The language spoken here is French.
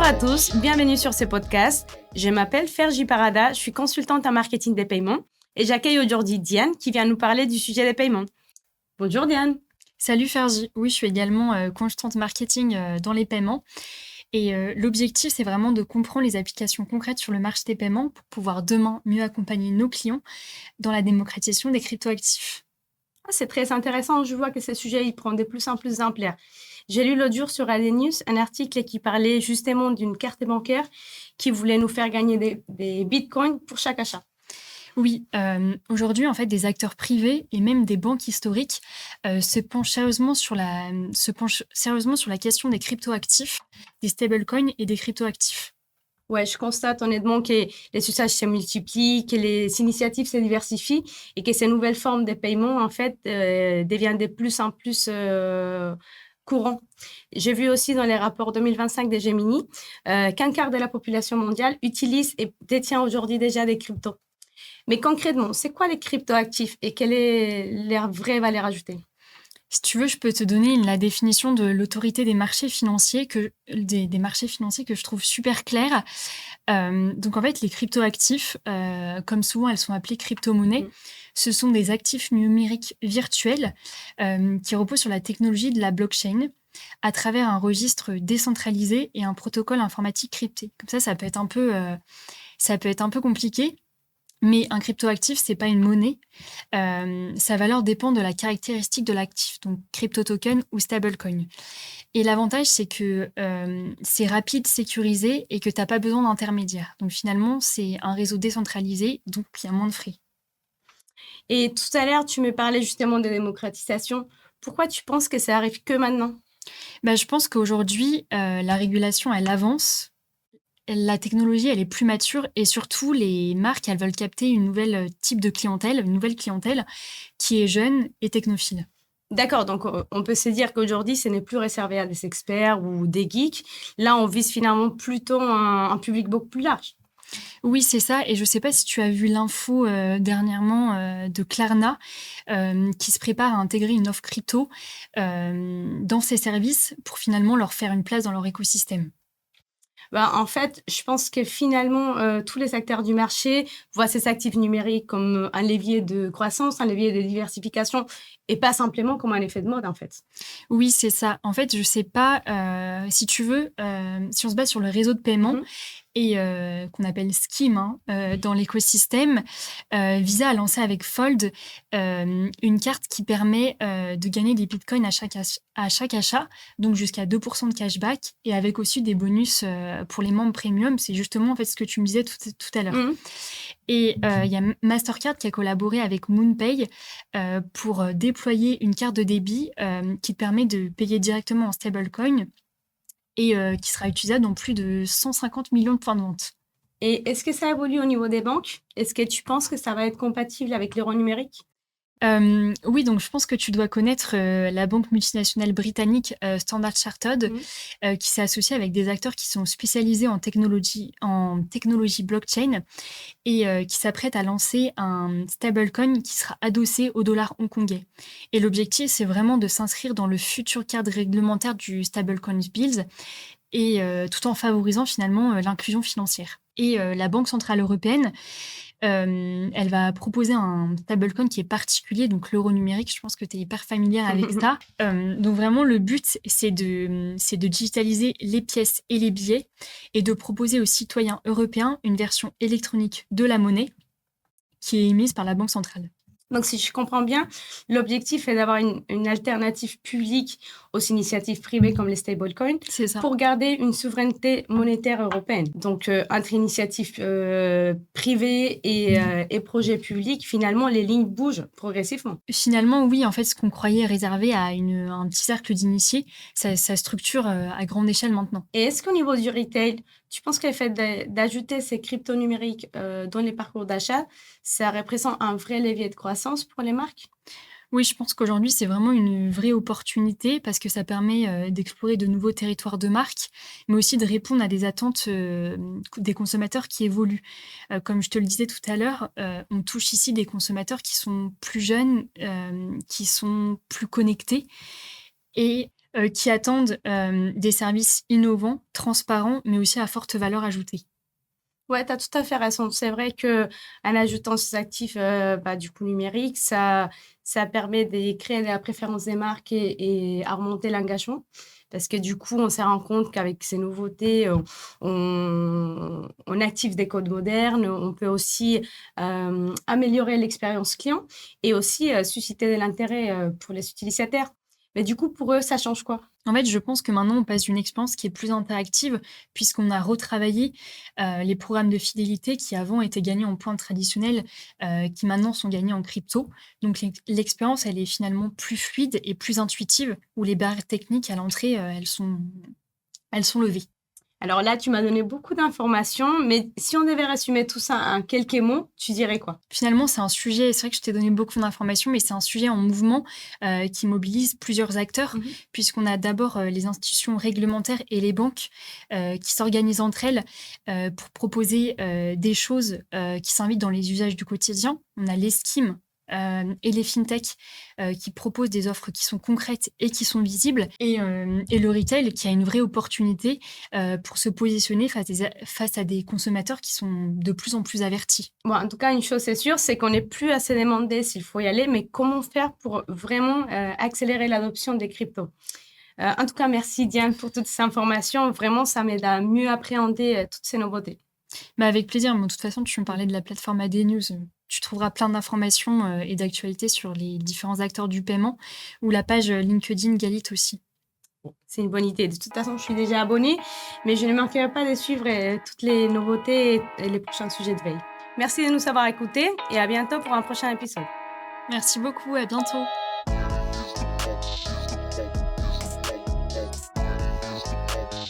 à tous, bienvenue sur ce podcast. Je m'appelle Fergie Parada, je suis consultante en marketing des paiements et j'accueille aujourd'hui Diane qui vient nous parler du sujet des paiements. Bonjour Diane. Salut Fergie, oui je suis également consultante marketing dans les paiements et l'objectif c'est vraiment de comprendre les applications concrètes sur le marché des paiements pour pouvoir demain mieux accompagner nos clients dans la démocratisation des cryptoactifs. C'est très intéressant, je vois que ce sujet il prend de plus en plus d'ampleur. J'ai lu l'autre jour sur AD News un article qui parlait justement d'une carte bancaire qui voulait nous faire gagner des bitcoins pour chaque achat. Oui, aujourd'hui en fait des acteurs privés et même des banques historiques se penchent sérieusement sur la question des cryptoactifs, des stablecoins et des cryptoactifs. Ouais, je constate honnêtement que les usages se multiplient, que les initiatives se diversifient et que ces nouvelles formes de paiement, en fait, deviennent de plus en plus courants. J'ai vu aussi dans les rapports 2025 de Gemini qu'un quart de la population mondiale utilise et détient aujourd'hui déjà des cryptos. Mais concrètement, c'est quoi les cryptoactifs et quelle est leur vraie valeur ajoutée? Si tu veux, je peux te donner la définition de l'autorité des marchés financiers des marchés financiers que je trouve super claire. Donc en fait, les cryptoactifs, comme souvent elles sont appelées crypto-monnaies, Mmh. ce sont des actifs numériques virtuels qui reposent sur la technologie de la blockchain à travers un registre décentralisé et un protocole informatique crypté. Comme ça peut être un peu compliqué. Mais un cryptoactif, c'est pas une monnaie. Sa valeur dépend de la caractéristique de l'actif, donc crypto token ou stablecoin. Et l'avantage, c'est que c'est rapide, sécurisé et que tu n'as pas besoin d'intermédiaire. Donc finalement, c'est un réseau décentralisé, donc il y a moins de frais. Et tout à l'heure, tu me parlais justement de démocratisation. Pourquoi tu penses que ça arrive que maintenant? Bah, je pense qu'aujourd'hui, la régulation, elle avance. La technologie, elle est plus mature et surtout, les marques, elles veulent capter une nouvelle type de clientèle, une nouvelle clientèle qui est jeune et technophile. D'accord, donc on peut se dire qu'aujourd'hui, ce n'est plus réservé à des experts ou des geeks. Là, on vise finalement plutôt un public beaucoup plus large. Oui, c'est ça et je sais pas si tu as vu l'info, dernièrement, de Klarna, qui se prépare à intégrer une offre crypto, dans ses services pour finalement leur faire une place dans leur écosystème. En fait, je pense que finalement, tous les acteurs du marché voient ces actifs numériques comme, un levier de croissance, un levier de diversification et pas simplement comme un effet de mode, en fait. Oui, c'est ça. En fait, je sais pas, si tu veux, si on se base sur le réseau de paiement Mmh. et qu'on appelle Scheme, hein, dans l'écosystème, Visa a lancé avec Fold, une carte qui permet, de gagner des bitcoins à chaque achat, donc jusqu'à 2 de cashback et avec aussi des bonus, pour les membres premium. C'est justement, en fait, ce que tu me disais tout à l'heure. Mmh. Et il y a Mastercard qui a collaboré avec MoonPay, pour, déployer une carte de débit, qui te permet de payer directement en stablecoin et qui sera utilisable dans plus de 150 millions de points de vente. Et est-ce que ça évolue au niveau des banques? Est-ce que tu penses que ça va être compatible avec l'euro numérique? Oui, donc je pense que tu dois connaître, la banque multinationale britannique, Standard Chartered, Mmh. qui s'est associée avec des acteurs qui sont spécialisés en technologie blockchain et qui s'apprête à lancer un stablecoin qui sera adossé au dollar hongkongais. Et l'objectif, c'est vraiment de s'inscrire dans le futur cadre réglementaire du stablecoin Bills et tout en favorisant finalement, l'inclusion financière. Et la Banque centrale européenne, elle va proposer un stablecoin qui est particulier, donc l'euro numérique, je pense que tu es hyper familière avec ça. Donc vraiment le but, c'est de digitaliser les pièces et les billets et de proposer aux citoyens européens une version électronique de la monnaie qui est émise par la banque centrale. Donc si je comprends bien, l'objectif est d'avoir une alternative publique aux initiatives privées comme les stablecoins C'est ça. pour garder une souveraineté monétaire européenne. Donc entre initiatives, privées et projets publics, finalement, les lignes bougent progressivement. Finalement, oui, en fait, ce qu'on croyait réservé à un petit cercle d'initiés, ça structure, à grande échelle maintenant. Et est-ce qu'au niveau du retail, tu penses que le fait d'ajouter ces cryptos numériques, dans les parcours d'achat, ça représente un vrai levier de croissance pour les marques? Oui, je pense qu'aujourd'hui, c'est vraiment une vraie opportunité parce que ça permet, d'explorer de nouveaux territoires de marque, mais aussi de répondre à des attentes, des consommateurs qui évoluent. Comme je te le disais tout à l'heure, on touche ici des consommateurs qui sont plus jeunes, qui sont plus connectés et qui attendent des services innovants, transparents, mais aussi à forte valeur ajoutée. Ouais, tu as tout à fait raison. C'est vrai qu'en ajoutant ces actifs, du coup numériques, ça permet de créer la préférence des marques et à remonter l'engagement. Parce que du coup, on s'est rendu compte qu'avec ces nouveautés, on active des codes modernes, on peut aussi, améliorer l'expérience client et aussi, susciter de l'intérêt, pour les utilisateurs. Mais du coup, pour eux, ça change quoi? En fait, je pense que maintenant, on passe d'une expérience qui est plus interactive, puisqu'on a retravaillé les programmes de fidélité qui avant étaient gagnés en points traditionnels, qui maintenant sont gagnés en crypto. Donc l'expérience, elle est finalement plus fluide et plus intuitive, où les barrières techniques à l'entrée, elles sont levées. Alors là, tu m'as donné beaucoup d'informations, mais si on devait résumer tout ça en quelques mots, tu dirais quoi? Finalement, c'est un sujet, c'est vrai que je t'ai donné beaucoup d'informations, mais c'est un sujet en mouvement qui mobilise plusieurs acteurs, Mmh. puisqu'on a d'abord les institutions réglementaires et les banques qui s'organisent entre elles pour proposer des choses qui s'invitent dans les usages du quotidien. On a les schemes. Et les fintechs qui proposent des offres qui sont concrètes et qui sont visibles, et le retail qui a une vraie opportunité pour se positionner face à des consommateurs qui sont de plus en plus avertis. Bon, en tout cas, une chose est sûre, c'est qu'on n'est plus à se demander s'il faut y aller, mais comment faire pour vraiment, accélérer l'adoption des cryptos. En tout cas, merci Diane pour toutes ces informations. Vraiment, ça m'aide à mieux appréhender, toutes ces nouveautés. Mais avec plaisir, mais de toute façon, tu me parlais de la plateforme AD News. Tu trouveras plein d'informations et d'actualités sur les différents acteurs du paiement, ou la page LinkedIn Galit aussi. C'est une bonne idée. De toute façon, je suis déjà abonnée, mais je ne manquerai pas de suivre, toutes les nouveautés et les prochains sujets de veille. Merci de nous avoir écoutés et à bientôt pour un prochain épisode. Merci beaucoup, à bientôt.